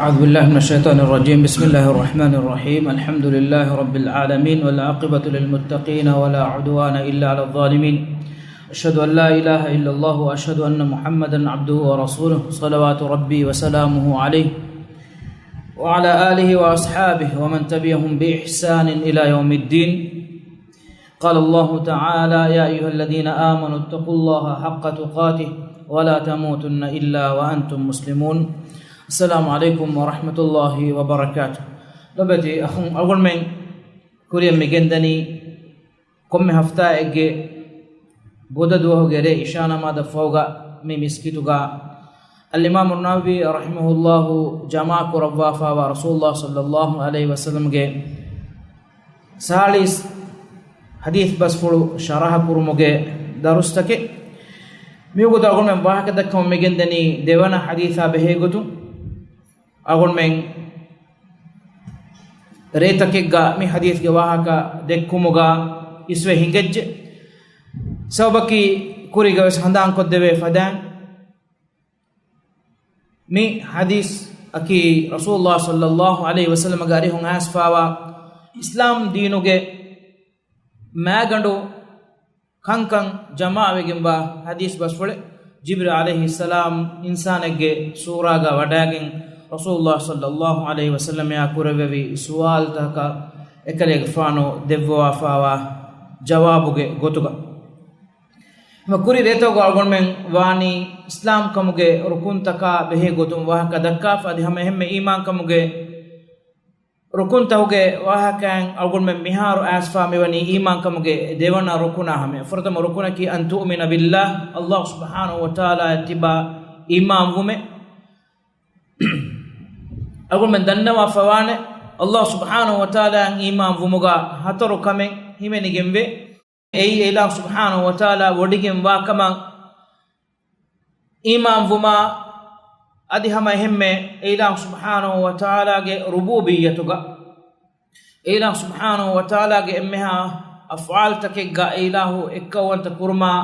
أعوذ بالله من الشيطان الرجيم. بسم الله الرحمن الرحيم. الحمد لله رب العالمين والعاقبة للمتقين ولا عدوان إلا على الظالمين. أشهد أن لا إله إلا الله وأشهد أن محمدا عبده ورسوله صلوات ربي وسلامه عليه وعلى آله وأصحابه ومن تبعهم بإحسان إلى يوم الدين. قال الله تعالى: يا أيها الذين آمنوا اتقوا الله حق تقاته ولا تموتن إلا وأنتم مسلمون. السلام عليكم ورحمة الله وبركاته. لبدي أخون أول من كوريا مجندني كم هفتا إجي بوددوه غيره إشانا ما دفوغا مي مسكتوغا الإمام النووي رحمه الله جماعة ربافا ورسول الله صلى الله عليه وسلم جي سالس حديث بس فلو شرح كرموغي درستك ميوغو داغون من واحد دكم مجندني ديوانا حديثا بهيغتو أقول من ريتكيغا مي حديث جواهكا دكوموغا إسوه هنجج سوبكي كوريغا سهندان كدبه فدان مي حديث أكي رسول الله صلى الله عليه وسلم غاري هون اسفاوا إسلام دينوغه ما غندو كان جماعة وجنبا حديث بس فله جبريل عليه السلام إنسان اجى سورة غا وداعين رسول الله صلى الله عليه وسلم يا كوربي سؤال تاكا اكليغ فانو دبوا فاوا جوابوغه غوتوغا ما كوري ريتوغا أقول من واني إسلام كموغه ركون تاكا به غوتوم واه كدكا فدي هم إيمان كموغه ركون تاوغه واه كان أقول من مهار أسفا ميوني إيمان كموغه ديوانا ركونا هم فرتم ركونا كي أن تؤمن بالله الله سبحانه وتعالى تبا إيمان ومه أقول من دنوا فوانه الله سبحانه وتعالى إيمان ومغا هترو كمن همني جنبه أي الله سبحانه وتعالى وديكم واكما إيمان وما أدي هما هم الله سبحانه وتعالى ربوبيتك الله سبحانه وتعالى إمها أفعال تكجا إله إكوان تكرما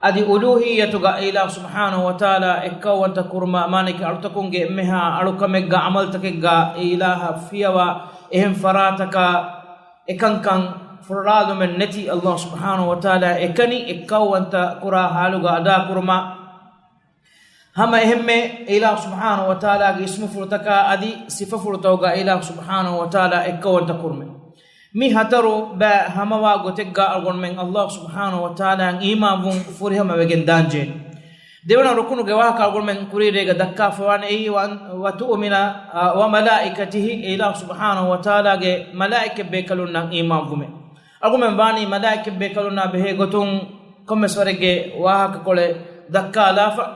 أدي ألوهيتك إله سبحانه وتعالى إكوان تكرما مانك أرتكونج إمها أركمجا عمل تكجا إله فيوا إهم فراتك إكن فراد من نتي الله سبحانه وتعالى إكني إكوان تكرا حالك أدا كرما هم إهم إله سبحانه وتعالى اسم فرتك أدي صفة فرتوغا إله سبحانه وتعالى إكوان تكرما مي هترو با هموا غوتغا أقول من الله سبحانه وتعالى إيمان فرهم وجن دانجين ديونا ركونو جواك أقول من كوريرة دكا فوان أي وتؤمن وملائكته إله سبحانه وتعالى ملائكة بيكلونا إيمان فمه أقول من باني ملائكة بيكلونا به غوتون كم سورة واهك كله دكا لافا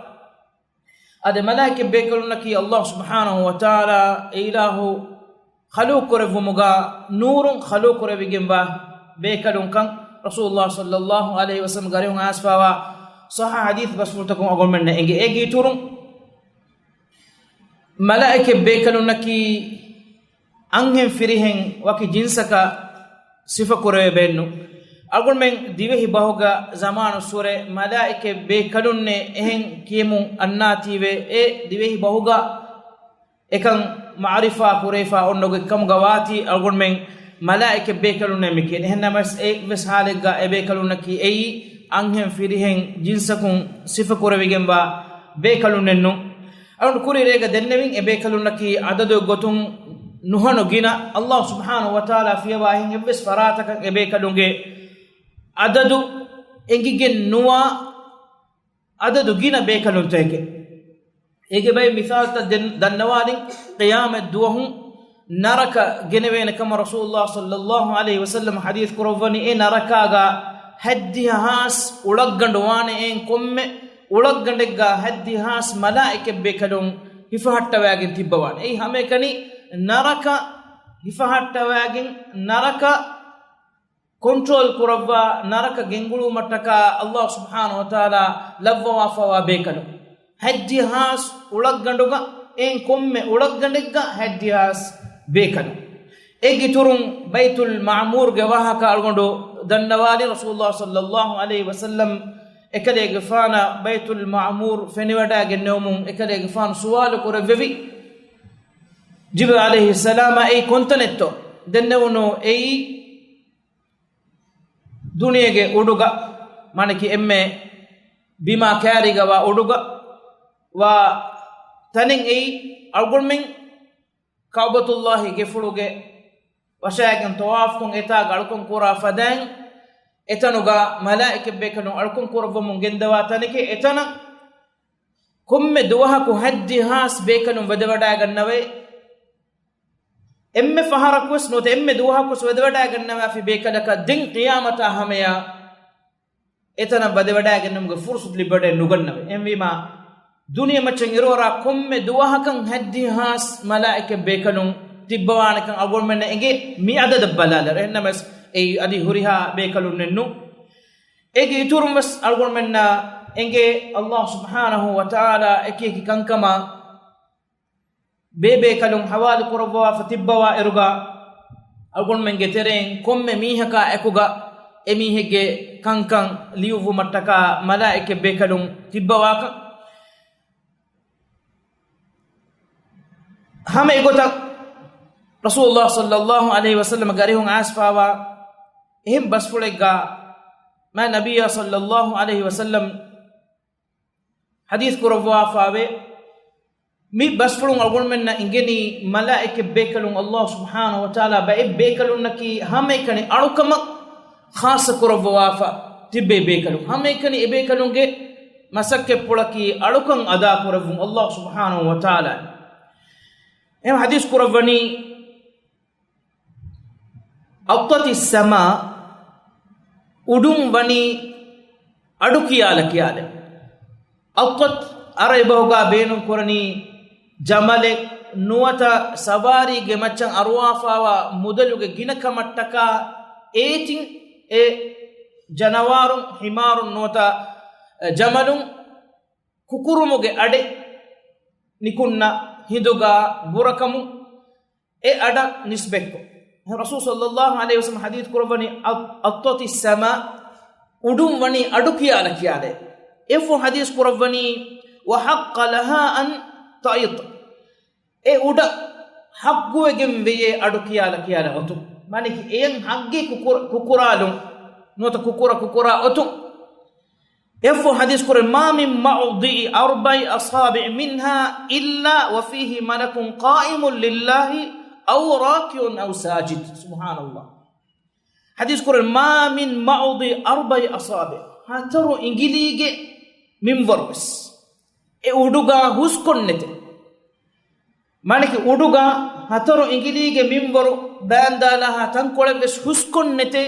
أده ملائكة بيكلونا كي الله سبحانه وتعالى إله خلوق رفمغا نور خلوق رفجنبا بيكلون كان رسول الله صلى الله عليه وسلم غاريون اسفاوا صح حديث بس فرتكم اقول من ايجي تورم ملائكه بيكلون كي انهم فريهن وكي جنسك صفه كره بينو اقول من ديوه باهوغا زمان سوره ملائكه بيكلون اهن كيمو اناتي اي ديوه باهوغا اكن معرفة كوريفا أنه كم غواتي أقول من ملائكة بيكلون مكين هنا بس بس حالك بيكلون كي أي أنهم فيرهن جنسكم صفة كوري جنبا بيكلون إنه أقول كوري رجع دنيمين بيكلون كي عدد غتون نهانو جينا الله سبحانه وتعالى في واهن بس فراتك بيكلون عدد إنجي جن نوا عدد جينا بيكلون تيجي إيجي باي مثال دنواني قيامة دوهم نرك جنبين كما رسول الله صلى الله عليه وسلم حديث كروفاني إيه نركاغا هدي هاس ولغندواني إن كم ولغندقا هدي هاس ملائكة بكلون هفهت واجن تبوان إيه همي كني نرك هفهت واجن نرك كنترول كروا نرك جنغلو متكا الله سبحانه وتعالى لفوا فوا بكلون هدي هاس ولغندوغا إن كم ولغندقا هدي هاس بكلون إيجي تورون بيت المعمور جواها كالغندو دنوالي رسول الله صلى الله عليه وسلم ekade gfana Baitul Ma'mur feniwada gennomum ekade gfan suwal ko revvi jibril alayhi salam ay kontanetto dennewno ay duniyege uduga manaki emme bima kariga wa uduga wa tanin ay algolmen kaabatullahi gefuluge washagen tawaf kun eta galkon kura fadan etanuga malaike bekanu alkon kura vum gendawa tanike etana komme duwaha ku haddi has bekanu wadawada gannawe emme faharakus note emme duwahakus wadawada gannawa fi bekalaka din qiyamata hamaya etana wadawada gannamge fursut libade nugannawe emmima duniya macen irora komme duwahakan haddi has malaike bekanu tibbawana kan agolmen enge mi adad balala ennamas ay adi huriha bekalun nennu ege turum was agolmen enge Allah subhanahu wa ta'ala eke kankama bebe kalum hawali qurba fatibwa iruga algon menge tereng komme mihaka ekuga emi hege kankan liuvu mattaka malaike be kalum tibwaka hame igota rasulullah sallallahu alaihi wasallam garihun asfawa ehim basfulega ma nabiyya sallallahu alaihi wasallam hadith qurba fawe mi basfulun algon menna ingeni malaike bekalun Allah subhanahu wa ta'ala ba bekalun naki hame kani alukama khasa qurba wafa tibbe bekalun hame kani bekalun ge masakke pulaki alukan ada qurvun Allah subhanahu wa ta'ala em hadith qurvani attati sama udum bani adukiyala kiyale attat araybahuga beenun korani jamale nuwata savari ge maccan arwafawa mudaluge ginaka mattaka etin e janawarun himarun nuwata jamalun kukurumuge ade nikunna hiduga burakamu e ada nisbekko rasul sallallahu alaihi wasallam hadith kurvani attati sama udum wani adukiyala kiyade efo hadith kurvani wa haqqa laha an ta'id e uda haqquwegen veye adukiyala kiyala otu maniki en hagge kukuralum nota kukura otu efo hadith kur ma min ma'dhi arba'i asabi' minha illa wa fihi malakun qa'imun lillahi aw raki'un aw sajid subhanallah hadith kur ma min ma'dhi arba'i asabi' hataru ingilige min vorus e uduga huskonnete maniki uduga hataru ingilige minbaru bandala hatan kolebes huskonnete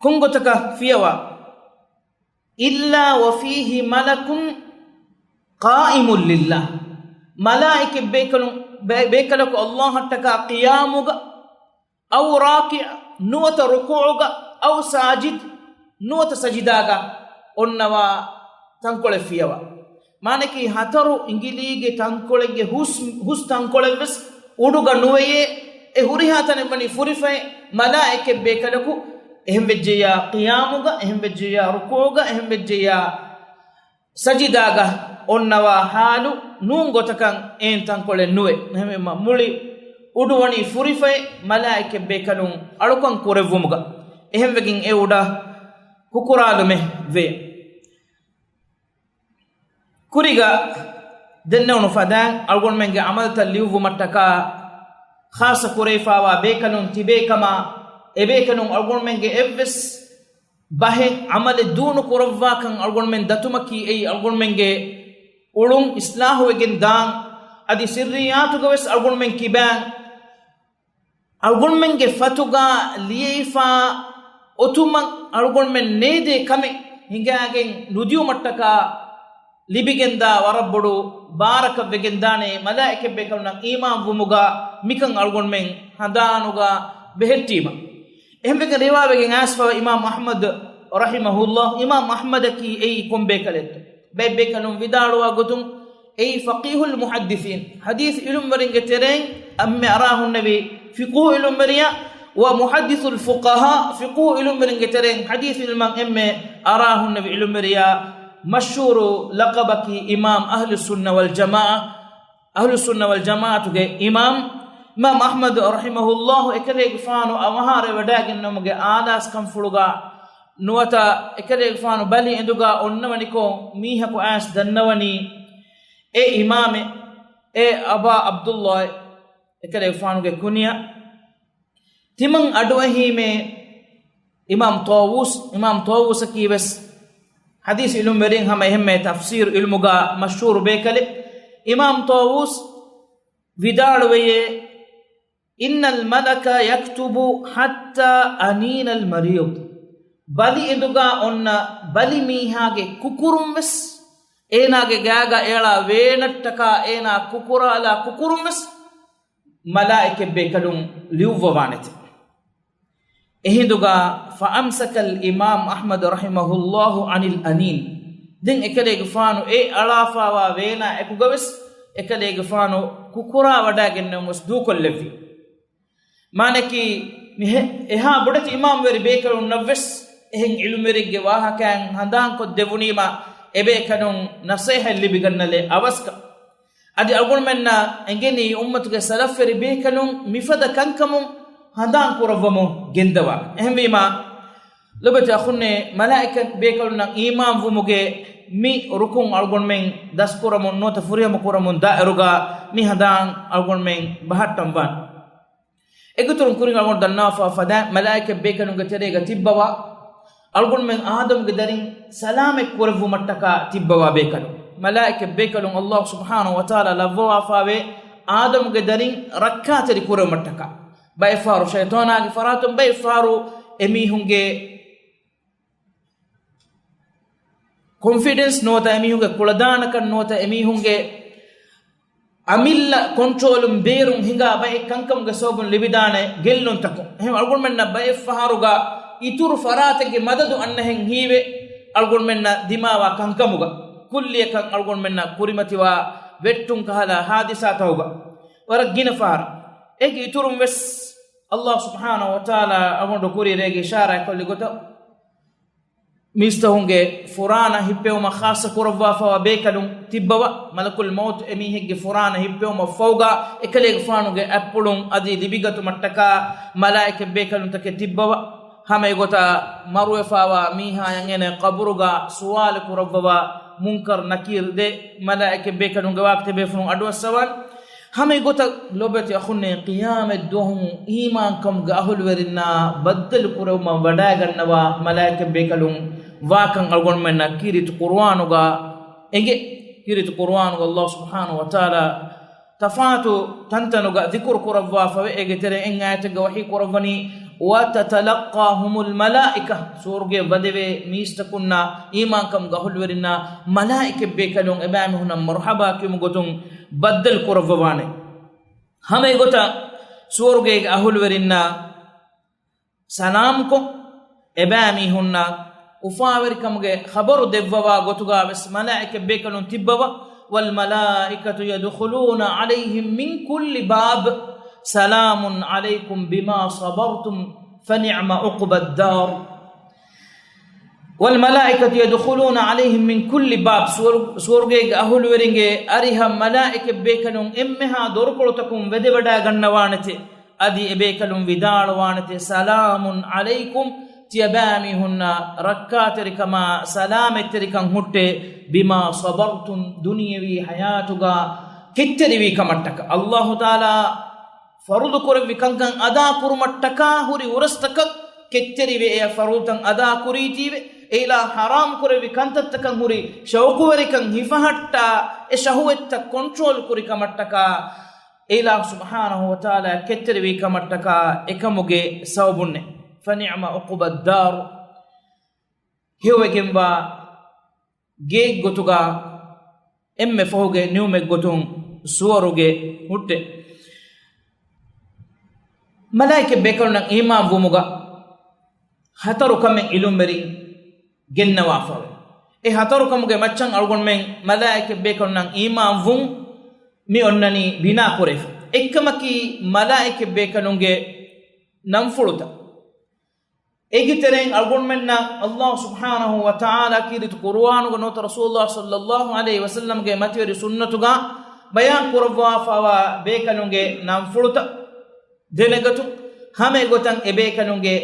kungotaka fiyawa illa wa fihi malakun qa'imun lillah malaike bekalako Allah hattaka qiyamuga aw raki' nuwata ruku'uga aw sajid nuwata sajidaga onnawa tankole fiyawa maneki hataru ingilige tankolege hus tankoleves uduga nuweye e hurihatane bani furifay malaike bekalaku ehem vejja qiyamuga ehem vejja rukuga ehem vejja sajidaga onnawa halu nungotakan en tankole nuwe ehema muli uduwani furifay malaike bekalun alukan korevumuga ehem vegin e uda kukuralume ve kuriga dennawno fadan algon menge amalta liuvu mattaka khasa kurefawa bekanun tibe kama ebe kanun algon menge evves bahe amale dunu kurawwa kan algon men datumaki ei algon menge ulum islahu egen dan adi sirriyatu gawes algon men kiban algon menge fatuga liifa otuman algon men nede kame hingagen nudiu mattaka libigenda warabbodu baraka vegendane malaike bekalna iman vumuga mikan algon men hadanuga behettima ehmege riwayege asfa imam ahmad rahimahullah imam ahmad ki ei kombe kalet bebe kanum vidaluwa gotum ei faqihul muhaddithin hadith ilum maringe tereng amme arahu nabi fiqhu ilum mariya wa muhaddithul fuqaha fiqhu ilum maringe tereng hadith ilum amme arahu nabi ilum mariya مشهور لقبك إمام أهل السنة والجماعة ahlu sunna wal jamaatuge imam ahmad rahimahullahu ekalege faanu amahare wadagen namuge aadas kam fuluga nuwata ekalege faanu bali enduga onnawani ko mihaku as dannawani e imame e aba abdullah ekalege faanuge kunya timan adwahime imam tawus kiwes hadith ilmu merin hama hemme tafsir ilmuga mashhur bekale imam tawus vidalweye innal malaka yaktubu hatta anina al marid bali enduga onna bali mihage kukurummes enage gaga ela venattaka ena kukura ala kukurummes malaike bekalum liuvavanete ehinduga fa amsaka al imam ahmad rahimahullahu anil anin din ekalege faanu e alafa wa vena ekugawes ekalege faanu kukura wadagen mus dukol levi manaki eha bodati imam veri bekalum navves ehin ilmerige wahakan handan ko devunima ebe kanun nasiha libigannale avaska adi algon menna engeni ummatuge salaferi bekalum mifada kankamum handan kuravamo gendawa ehmima lobati akhunne malaika bekaluna imam vumuge mi rukun algon men daskuramon nota furiyam kuramon dairuga mi handan algon men bahattam ban eguturun kurin algon dannafa fada malaika bekalunga terega tibbawa algon men adam ge darin salame kuravu mattaka tibbawa bekalu malaika bekalun allah subhanahu wa taala lavwa fawe adam ge darin rakkateri kuravu mattaka bay faru shaytanaage faratum bay faru emi hunge confidence nota emi hunge kuladana kan nota emi hunge amilla controlum berum hinga bay kankam ge sobun libidane gellon tako hem algon menna bay faruga ituru faratage madadu annehen hiwe algon menna dimawa kankamuga kulliya kan algon menna kurimatiwa vettun kahala hadisa tawga waragina far ege iturum wes Allah subhanahu wa ta'ala amondo kuri rege ishara kolli gota mista hunge furana hippewma khassa kurwa fa bekalum tibbawa malakul maut emi hegge furana hippewma fawga ekalege fanuge appulum adi libigatu mattaka malaika bekalum take tibbawa hame gota marwe fawa miha yangene qabruga suwal kurwa munkar nakir de malaika bekalum ga waqte be funu adu sawan hame gota lobati akhunne qiyamat dohum iman kam gahul werina baddal kuruma wadagannawa malaika bekalum wakan algon menna kirit qur'anuga ege kirit qur'anuga allah subhanahu wa taala tafatu tantanuga dhikr kurwa fa ege tere engayata ga wahi kurwani wa tatalaqahumul malaika surge badeve mistakunna iman kam gahul werina malaika bekalum ebami hunam marhaba kim gotum baddal kurwane hame gota surge ahul werinna salam ko ebami hunna ufawir kamge khabaru devwa gotuga bes malaika bekalun tibbawa wal malaikatu yadkhuluna alayhim min kulli bab salamun alaykum bima sabartum fa ni'ma uqbad dar والملائكة يدخلون عليهم من كل باب سورغيغ أهل ورنگه أريها ملائكة بيكلون إمها دوركلتكم ودبدا غنوانته أدي بيكلون وداروانته سلام عليكم تيبامي هن ركاتر كما سلامتر كان هټه بما صبرتم دنيوي حياتغا كتري كمټک الله تعالى فرض كربي كان ادا كرمټک هوري ورستک كتري وي فرضن ادا كريتي إلى حرام كربي كانت كان هوري شوكو وري كان هفهټا ا شهوت كنترول كري كمټک إلى سبحانه وتعالى كتري كمټک اكموگه سوبنه فنعم عقب الدار هو جنبا جيك غتوغا ام فوغه نيوم غتون سوروغه هوته ملائكه بكرنا امام ومغا هترو كم علومري جنوا فو اي هترو كمغه مچن الگون من ملائكه بكرنا امام وم مي اونني بنا كورف اكمكي ملائكه بكرنگه نمفلوتا اجترين القول منا الله سبحانه وتعالى كيرت قرآن ونوت رسول الله صلى الله عليه وسلم جمتير سنتها bayan kurwa fawa bekanunge nam fuluta delegatu hame gotan ebekanunge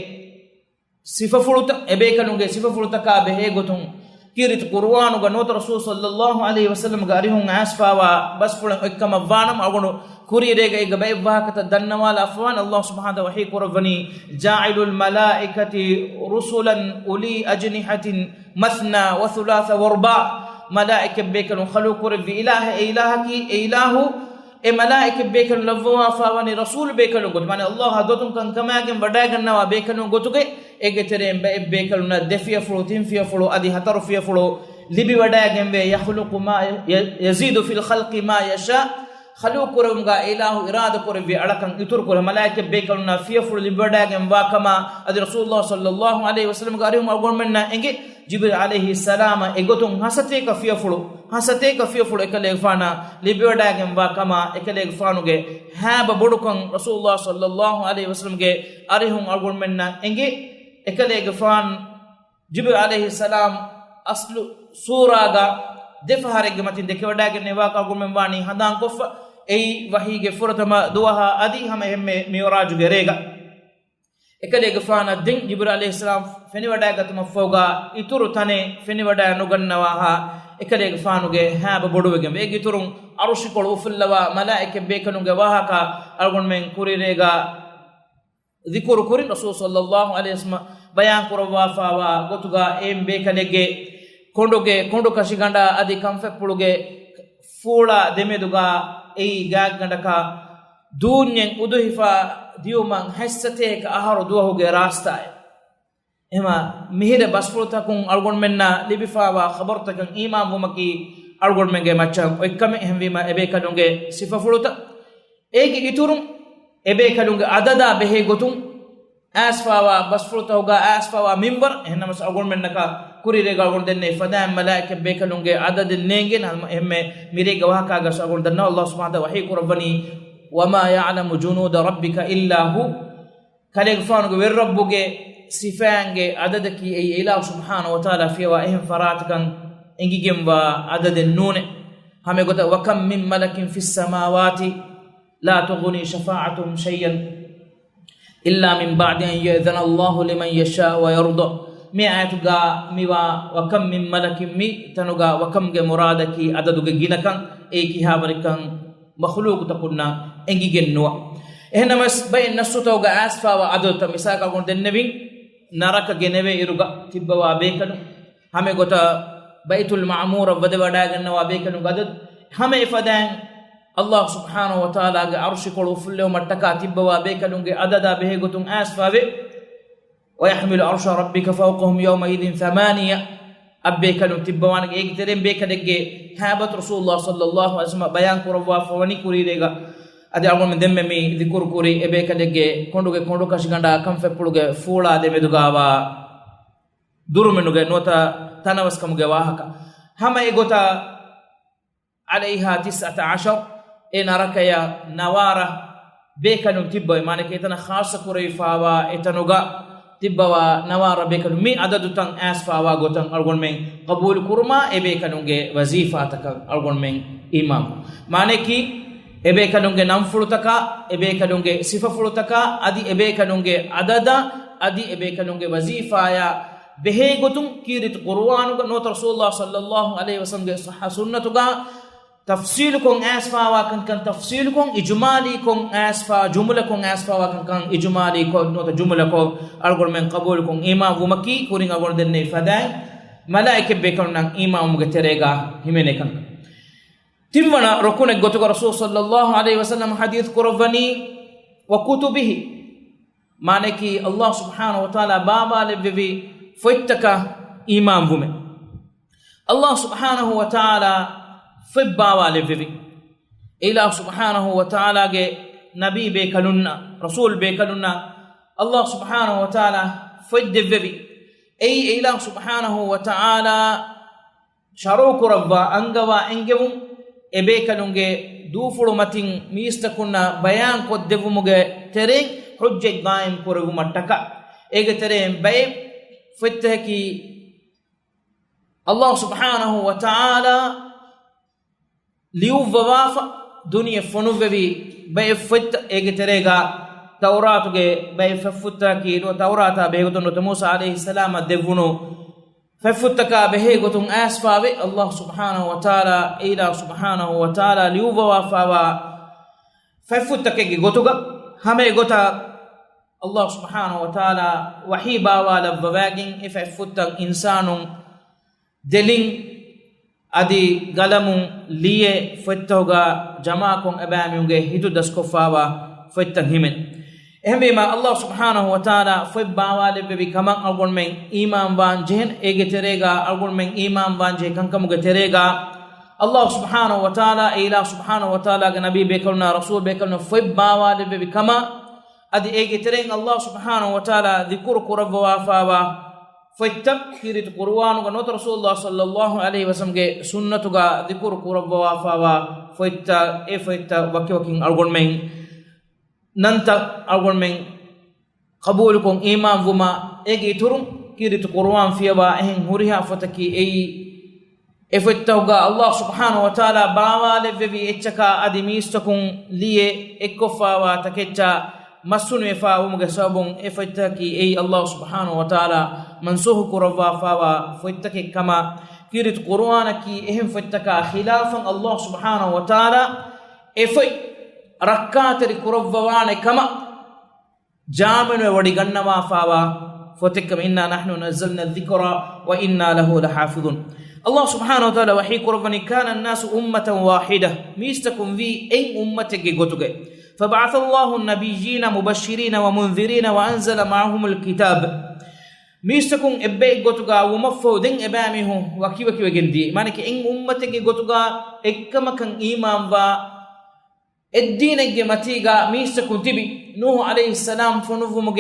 sifa fuluta ebekanunge sifa fuluta ka behe gotun kirit qur'anu ga not rasul sallallahu alaihi wasallam ga arihun asfawa bas fulan ekkama vanam agunu kuriyega ega bay wahakata dannawala afwan Allah subhanahu wa ta'ala kurvani ja'ilul malaikati rusulan uli ajnihatin mathna wa thulatha wa ruba malaika bekanu khalu kurvi ilahaki ilahu e malaika bekanu lavwa fawani rasul bekanu got mane Allah hadotun kan kamagen wadagannawa bekanu gotuge ege terem bekanu na defiya fulu tinfiya fulu adi hataru fiya fulu libi wadagen be yakhluqu ma yazidu fil khalqi ma yasha khalu kurumga ilahu irada kurvi alakan itur kur malaika bekanu na fiya fulu libi wadagen wa kama adi rasulullah sallallahu alaihi wasallam garim agormenna enge jibril alaihi salama egotun hasate ka fiya fulu ekale fana libiodagen ba kama ekale fanuge haba bodukan rasulullah sallallahu alaihi wasallam ge arihun argumenna enge ekale fan jibril alaihi salam aslu suraga defaharege matin dekedagen ne wa ka argumen bani hadan kofa ei wahige furatama duha adi hame hemme mi'raj ge rega ekale fana din jibril alaihi salam feni wadagatuma foga ituru tane feni wada nugannawa ha ekale fanuge haba boduwege be giturun arushikolu ufullawa malaike bekanuge wahaka algon men kurirega zikuru kurin rasul sallallahu alaihi wasallam bayan kurwa fawa gotuga em bekalege kondo kashiganda adi kamfe puluge fula demeduga ei gaggandaka dunyen uduhifa diuman hessate ka aharu duwahuge rastaye ema mihide basfulta kun algon menna libifawa khabarta kan imam bumaki algon menge macam ekkame hemwima ebe kadunge sifa fuluta ege iturum ebe kadunge adada behe gotum asfawa basfulta hoga asfawa minbar ehnamas algon menna ka kurire galgon denne fada malaika be kadunge adad nengen emme mirega wahaka gas algon danna Allah subhanahu wa ta'ala rabbani wama ya'lamu junuda rabbika illa hu kaleg fanuge wer rabbuge sifange adadaki ay ilahu subhanahu wa ta'ala fiwa ehim faratikan engigem wa adaden nune hame gota wa kam min malakin fis samawati la tughni shafa'atuhum shay'an illa min ba'di an ya'dhana Allah liman yasha wa yarda mi ayatuga miwa wa kam min malakin mi tanuga wa kam ge muradaki adaduge ginakan e ki habarikan makhluq takunna engigen nuwa ehnamas bayin nasutawga asfa wa adota misaka gon dennebin naraka geneve iruga tibbawa bekanu hame gota baitul ma'mur wade wadagannawa bekanu gadad hame ifadan Allah subhanahu wa ta'ala ga arshi kolu fulle mattaka tibbawa bekanunge adada behe gotun asfawe wa yahmilu arsha rabbika fawqahum yawma idhin thamaniya abbekanu tibbawan ge egterem bekadegge habat rasulullah sallallahu alaihi wasallam bayan kurwa fawani kurirega ade algon demme mi dikur kuri ebe kadege kondu kashiganda kamfeppuluge fula de medugawa durumenuge nota tanawas kamuge wahaka hama egota alaiha 19 en arakaya nawara bekanu tibba mane ke etana khasa kurai fawa etanuga tibbawa nawara bekanu mi adadu tan asfawa gotan algon men qabul kurma ebe kanuge wazifa takan algon men imam mane ki ebe kadunge nam fulutaka ebe kadunge sifa fulutaka adi ebe kadunge adada adi ebe kadunge wazifa ya behe gotum kirit qur'anu ga not rasulullah sallallahu alaihi wasallam ge sahha sunnatu ga tafsil kon asfa wa kan tafsil kon ijmali kon asfa jumla kon asfa wa kan ijmali ko not jumla ko algol men qabul kon imam gumaki kuringa gon denne faday malaike be kan nan imam ge terega himene kan timmana rokune gotugo rasul sallallahu alaihi wasallam hadith kurvani wa kutubihi maneki Allah subhanahu wa ta'ala baba levi foittaka imam vume Allah subhanahu wa ta'ala fibbawa levi ila subhanahu wa ta'ala ge nabi be kanunna rasul be kanunna Allah subhanahu wa ta'ala fiddevi ay ila subhanahu wa ta'ala sharuku rabba angawa engevum ebe kanunge dufulu matin mista kunna bayan ko devumuge tereng hujjat daim korugu mattaka ege tereng bay fittaki Allah subhanahu wa ta'ala liu vawafa dunia fonuvevi bay fut egeterega tawratuge bay fafutta ki no tawrata be gotono to Musa alayhi salam devuno fafutta ka be he gotun asfawe Allah subhanahu wa ta'ala ila subhanahu wa ta'ala liu vawafa wa fafutta ke gotuga hame gota Allah subhanahu wa ta'ala wahiba wa labwagin ifafutta insanun delin adi galamun liye fettoga jama kon abamiunge hitu daskofawa fettan himen ehmema Allah subhanahu wa ta'ala febbawa lebbe kaman algon men iman ban jehen ege terega algon men iman ban je kankamuge terega Allah subhanahu wa ta'ala ila subhanahu wa ta'ala ga nabi bekalna rasul bekalna febbawa lebbe kama adi ege tereng Allah subhanahu wa ta'ala dhikru qurabwa fawa فايتب كيرت قرآن ونوت رسول الله صلى الله عليه وسلم کے سنت کا ذکر قرب وافاوا فايتا وكي أرغن من ننتا أرغن من قبول كون إيمان وما إيجي ترم كيرت قرآن فيها إهن هوريها فتكي فايتا الله سبحانه وتعالى باوا لبي إتشكا أدميستكم ليه إكفاوا تكيتشا مسون فا ومغسابون افتكي الله سبحانه وتعالى منسوه كروا فا فتكي كما كيرت قرآنك اهم فتكا خلافا الله سبحانه وتعالى افي ركعت القرآن كما جامن ودغنما فا فتكم إنا نحن نزلنا الذكر وإنا له لحافظون الله سبحانه وتعالى وحي قرآن كان الناس أمة واحدة ميستكم في أي أمتك غتوغي فبعث الله النبيين مبشرين ومنذرين وأنزل معهم الكتاب ميستكم إبئ غتوغا ومفو دين إبامه وكي وجندي مانك إن أمتك غتوغا إكما كان إيمان با الدين الجمتيغا ميستكم تبي نوح عليه السلام فنوفمغ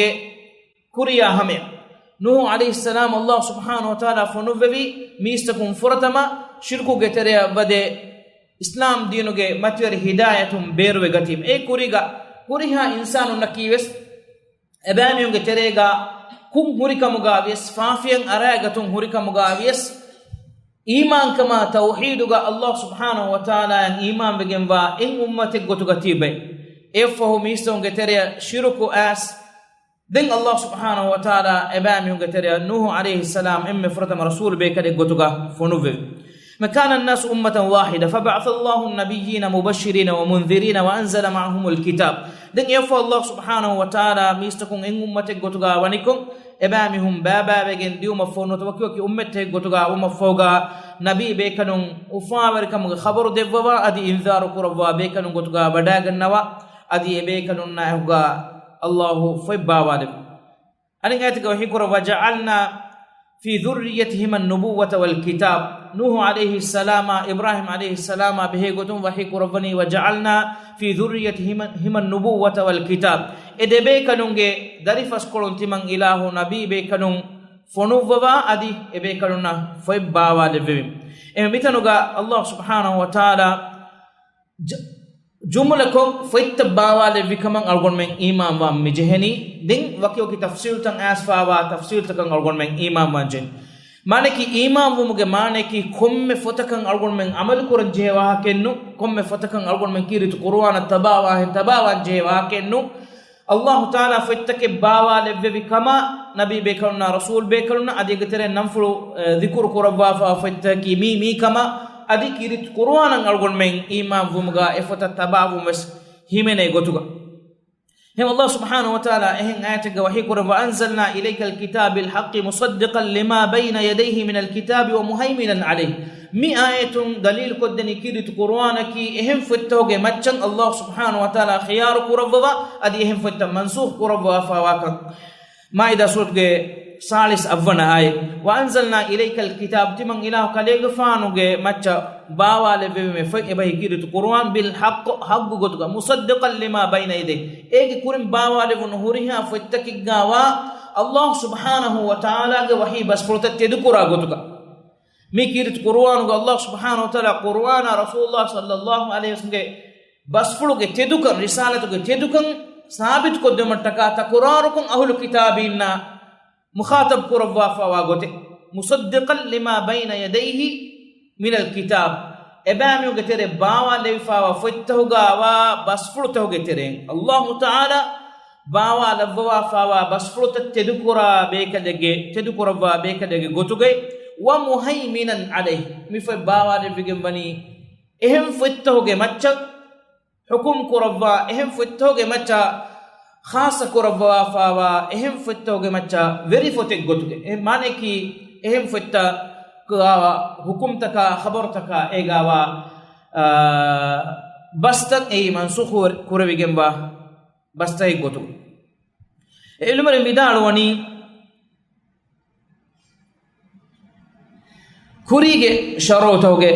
كوريا همي نوح عليه السلام الله سبحانه وتعالى فنوفبي ميستكم فرتما شركو غتريا بده اسلام دينوge matwer hidayatum berwe gatim e kuriha insanu nakiwes ebamiyunge terega kum hurikamuga wes fafiyan aragatum hurikamuga wes iman kama tauhiduga Allah subhanahu wa ta'ala an iman begemba in ummati gotugatibe efahu misonge terea shiruku as den Allah subhanahu wa ta'ala ebamiyunge terea nuh alayhi salam emme furata rasul be kade gotuga fonuve كان الناس أمة واحدة فبعث الله النبيين مبشرين ومنذرين وأنزل معهم الكتاب دين يفو الله سبحانه وتعالى ميستكم إن أمتك غتغا ونكم إبامهم بابا بجن ديو مفونو توكيوكي أمتك غتغا ومفوغا نبي بيكنون وفاوركم خبر ديفوا أدي إنذار قربوا بيكنون غتغا بداغن نوا أدي بيكنون ناهوغا الله فيبا والب أنا قاعد أقول وجعلنا في ذريتهم النبوة والكتاب نوح عليه السلام إبراهيم عليه السلام بهيغتم وحيك ربني وجعلنا في ذريتهم النبوة والكتاب إذا بيكنون دارفس كلون تمن إله نبي بيكنون فنوفوا أدي بيكنون فيبا والبهم متنوغا الله سبحانه وتعالى جملكم فيتباوا لبكمان أرغون من إمام ومجهني دين وكيوكي تفسير تن أسفاوا تفسير تكن أرغون من إمام وجن مانكي إمام ومجه مانكي كم فتكن أرغون من عمل كورن جهوا كنو كم فتكن أرغون من كيرت قرآن تباوا جهوا كنو الله تعالى فيتكباوا لبكما نبي بكرنا رسول بكرنا أدي قتر ننفلو ذكر قربا فيتكي مي كما adi kirit qur'anan algon men imam vumga efota tabavu mes himene gotuga hem Allah subhanahu wa ta'ala ehin ayatiga wahi qur'an wa anzalna ilayka alkitaba alhaqqi musaddiqan lima bayna yadayhi min alkitabi wa muhaiminan alayhi mi ayatun dalil koddani kirit qur'anaki ehin fottoge maccan Allah subhanahu wa ta'ala khiyar qur'an adi ehin fotta mansukh qur'an fawaka maida surge salis avana ay wa anzalna ilayka alkitab timan ilahu kalega fanuge macha bawale bebe fa ebahi kirit qur'an bil haqq haqq gotuga musaddiqan lima bayna yadayhi egi kurim bawale won huriha fattaki gawa Allah subhanahu wa ta'ala ge wahi bas furta tedukura gotuga mi kirit qur'an go Allah subhanahu wa ta'ala qur'an rasulullah sallallahu alaihi wasallam ge bas fuluge tedukan risalatu ge tedukan sabit ko demataka ta qur'anukum ahlul kitabinna مخاطب كروا فواغوت مصدقا لما بين يديه من الكتاب ebamiuge tere bawa lefawa foittahuga awa basfurtahuge tere Allah Taala bawa lavwa fawa basfurta tedukura bekadege gotuge wa muhaiminan alayhi mifa bawa levigem bani ehem foittahuge macca hukum kurawwa ehem foittahuge macca khasa kurawwa fawa ehem foittahuge macca very fote gotuge mane ki ehem foitta kawa hukum taka khabar taka egawa bastak ei mansukhur kurawigem ba bastay gotu ilmare vidalwani kurige sharotawge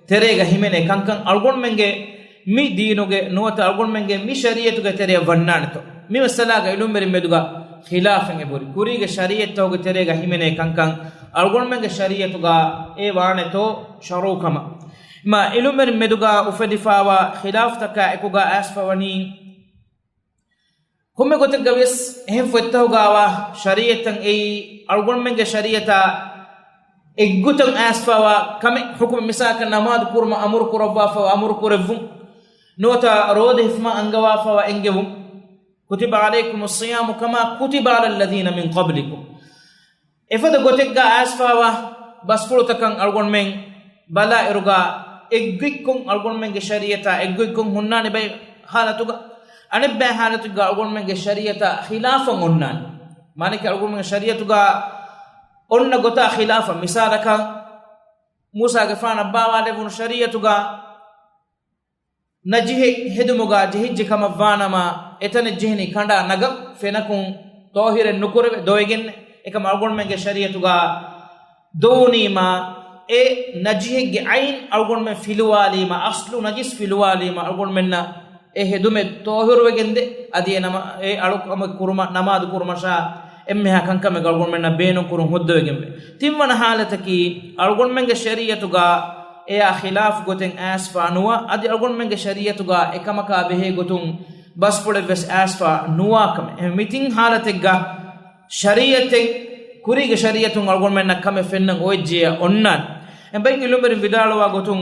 terega himene kankan algon menge mi diinuge nuwata algon menge mi shariyatuge tere vannanto mi masalaga ilmare meduga khilafen e bori kurige shariyatuge terega himene kankan algon menge shariyatuga e waneto sharokama ma ilmare meduga ufedifawa khilaf taka ekuga asfawani humme gote gawes ehem foittahugawa shariyatan ei algon menge shariyata eggutan asfawa kame hukum misaka namad kurma amur kurabba fa amur kurevum nota rode hifma angawa fa engevum kutiba alaykum as-siyam kama kutiba ala alladhina min qablikum efada gote ga asfawa basfurutakan algon men bala iruga eggikkum algon menge shariyata eggikkum hunnani bay halatuga anibba halatuga algon menge shariyata khilafan unnan manike algon menge shariyatuga onna gota khilafa misalaka Musa gafana bawale bun shariyatuga najihe hedumuga jihijje kama vanama etane jihni kanda naga fenakun tohire nukurve doegen ekam algon menge shariyatuga doni ma e najihe ge ain algon men filwali ma aslu najis filwali ma algon menna e hedume tohirwegende adi nama e alukam kurma namad kurma sha emme ha kankame algon menna beenon kurun hoddowegembe timwana halataki algon menge shariyatuga e a khilaf goten asfa nuwa adi algon menge shariyatuga ekamaka behe gotun basfule ves asfa nuwa kame mitin halatega shariyate kurige shariyatun algon menna kame fennan ojje onnan emben ilumberin vidalwa gotun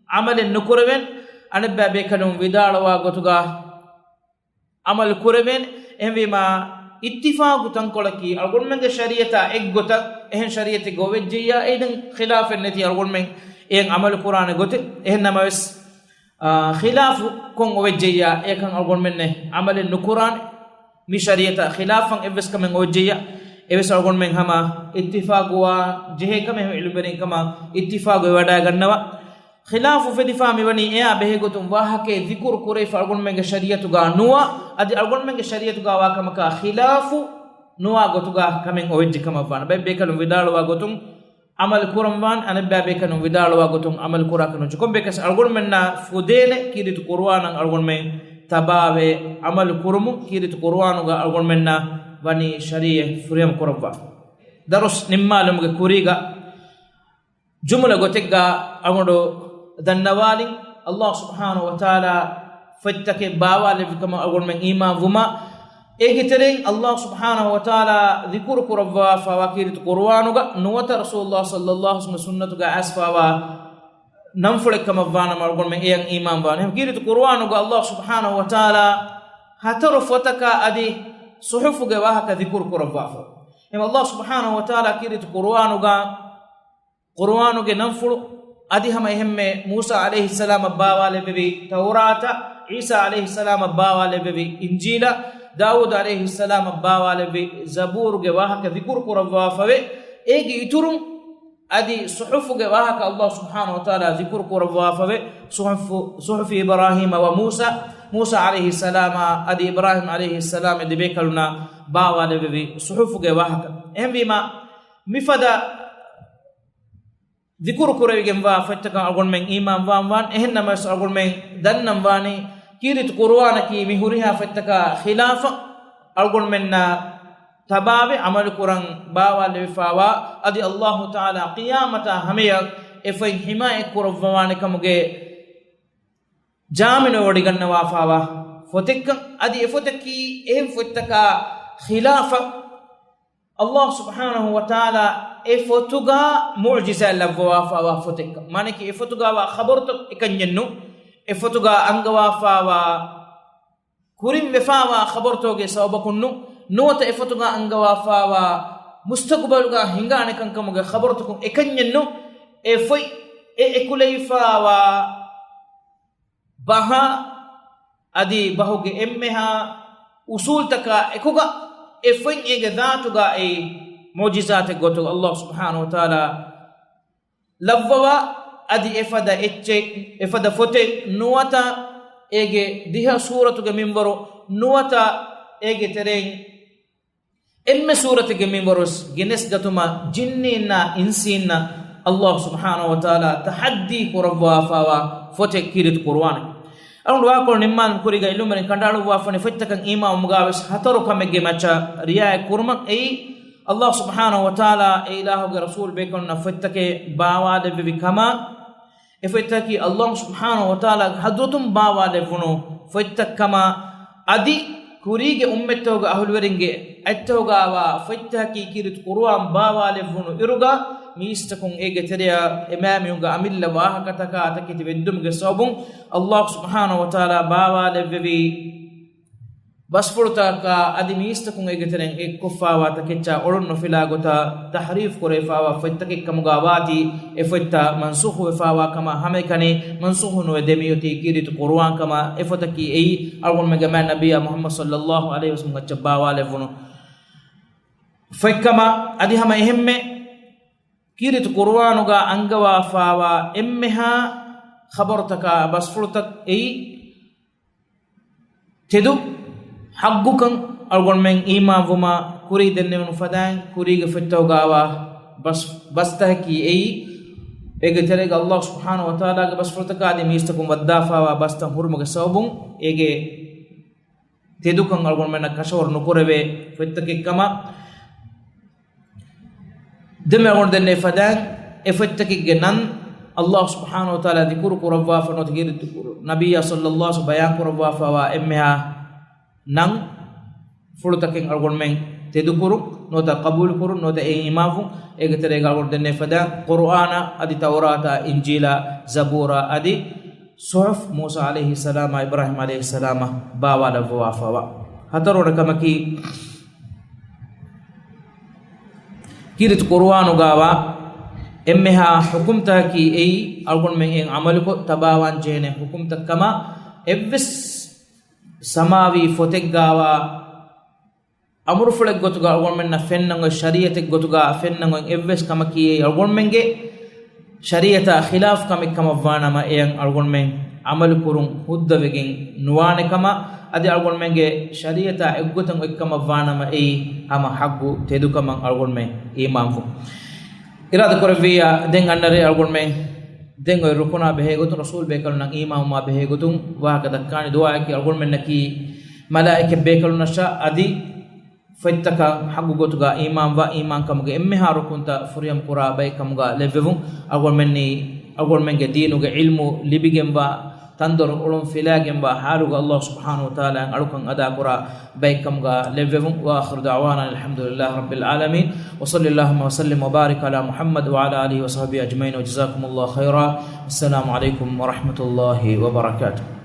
amalen nukurven anabba be kanum vidalwa gotuga amal kurven envima ittifaqu tankolaki algon menge shariyata eggota ehen shariyate govejjiya eden khilaf neti algon men en amal qur'an gote ehen namas khilaf kon ovejjiya ekan algon menne amal nukuran mi shariyata khilafan evs kamen ovejjiya evs algon men hama ittifaqu wa jehe kamen ilberin kama ittifaqu wada gannawa khilafu fedifami wani ea behe gotum wahake dhikur kurey algon menge shariyatuga nuwa adi algon menge shariyatuga wa kamaka khilafu nuwa gotuga kamen owejji kama wana be kanum vidalwa gotum amal kuram wan anabba be kanum vidalwa gotum amal kurakanu kombe kas algon menna fudele kirit qur'an algon men tabawe amal kurumu kirit qur'anuga algon menna wani shariye furiyam kurabba darus nimmalum ge kuriga jumla gotegga agondo dannawali Allah subhanahu wa ta'ala fattake bawale kama algon men iman vuma egitere Allah subhanahu wa ta'ala dhikru kurabba fa wakirit qur'anuga nuwata rasulullah sallallahu alaihi wasallam sunnatuga asfawa namfule kama vana algon men yang iman vana kirit qur'anuga Allah subhanahu wa ta'ala hataru fataka adi suhufuga wahaka dhikru kurabba fa Allah subhanahu wa ta'ala kirit qur'anuga namfulu adi hama ehme Musa alayhi salam abbawale bebi Taurata Isa alayhi salam abbawale bebi Injila Daud alayhi salam abbawale bebi Zabur ge wahaka dhikur kurabwa fawe egi iturum adi suhufu ge wahaka Allah subhanahu wa ta'ala dhikur kurabwa fawe suhufi Ibrahim wa Musa alayhi salam adi Ibrahim alayhi salam edi bekaluna bawale bebi suhufu ge wahaka envima mifada dhikru kurewigem wa fattaka algon men iman wan ehen namas algon men dannam wani kirit qur'ana ki mihuriha fattaka khilafa algon menna tababe amal quran bawale fawa adi Allah ta'ala qiyamata hamiya efay himaye kurwani kamuge jamino wodi gannawa fawa fotekka adi efotaki ehem fattaka khilafa Allah subhanahu wa ta'ala e fotuga mu'jiza lavwa fa wa fotek maniki e fotuga wa khabartu ikanyennu e fotuga angawa fa wa kurim fa wa khabartu ge sabakunnu nota e fotuga angawa fa wa mustaqbaluga hingane kankamuga khabartu kun ikanyennu e foi e ekulay fa wa baha adi bahuge emmeha usul taka ekuga e foin ege dhatuga e mu'jizate goto Allah subhanahu wa ta'ala lavwa adi efada fote nuwata ege diha suratu ge minbaro nuwata ege tereng emme suratu ge minbaros genes gatuma jinnina insina Allah subhanahu wa ta'ala tahaddi kurawwa fawa fote kirit qur'an alon waakol nimman kuriga ilumani kandalu wafane fettakan ima umgawes hataru kamegge macha riya kurma ei Allah subhanahu wa ta'ala e ilahu ge rasul bekon na fettake bawade bibi kama e fettaki Allah subhanahu wa ta'ala hadrutum bawade funo fettak kama adi kurige ummettoga ahulweringe attoga wa fettaki kirit qur'an bawale funo iruga miistakun ege teriya imamiyunga amilla wahakataka atakiti veddumge sobun Allah subhanahu wa ta'ala bawa levevi basfurtaka adi miistakun ege tereng ek kuffawa takicca olonno filagota tahrif korefawa fettake kamuga wati e fetta mansukhu efawa kama hamekani mansukhu no edemiyoti kirit qur'an kama efataki ei algon mega man nabiyya Muhammad sallallahu alaihi wasallam gacca bawa levuno fekkama adi hama ehemme kirit qur'anuga angawa fawa emmeha khabartaka basfurtak ei tedu haggukan algon men ima vuma kuri dennenu fadan kuriga fettawgawa bastaki ei ege terega Allah subhanahu wa ta'ala ga basfurtaka adi mistakum wadda fawa basta hurmuga sabun ege tedukan algon men kashor nukurebe fettake kama deme gondenne fadan efattaki genan Allah subhanahu wa ta'ala dhikru kurawwa fa not gir nabiyya sallallahu alaihi bayan kurawwa fa wa emha nang fulutakin algon men tedukuru nota qabul kuru nota e imafu e getere gondenne fadan qur'ana adi tawrata injila zabura adi suhuf Musa alaihi salam Ibrahim alaihi salam bawa da wa fa wa hataro kamaki kirit qur'anu gawa emmeha hukumta ki ei algon men en amal ko tabawan jene hukumta kama evs samawi fotek gawa amur fulek gotuga algon men na fennango shariate gotuga fennango evs kama ki ei algon menge shariata khilaf kama wana ma en algon men amal kurun hudda wegen nuwane kama adi algon menge shariata eggotan ekkama vanama ei ama haggu tedukama algon men imamfu irada korviya den annare algon men den oy rukuna behegotun rasul bekal nang imam ma behegotun wa kadakkani du'a ki algon men naki malaike bekal nasha adi fettaka haggu gotuga imam wa iman kamuga emme harukunta furyam qura bay kamuga levevun algon men ni algon menge dinuga ilmu libigemba tandor ulum filagem ba haluga Allah subhanahu wa ta'ala alukan ada qura baikam ga levevum wa akhir da'wana alhamdulillah rabbil alamin wa sallallahu wa sallim wa barik ala Muhammad wa ala alihi wa sahbihi ajmain wa jazakumullahu khaira assalamu alaikum wa rahmatullahi wa barakatuh.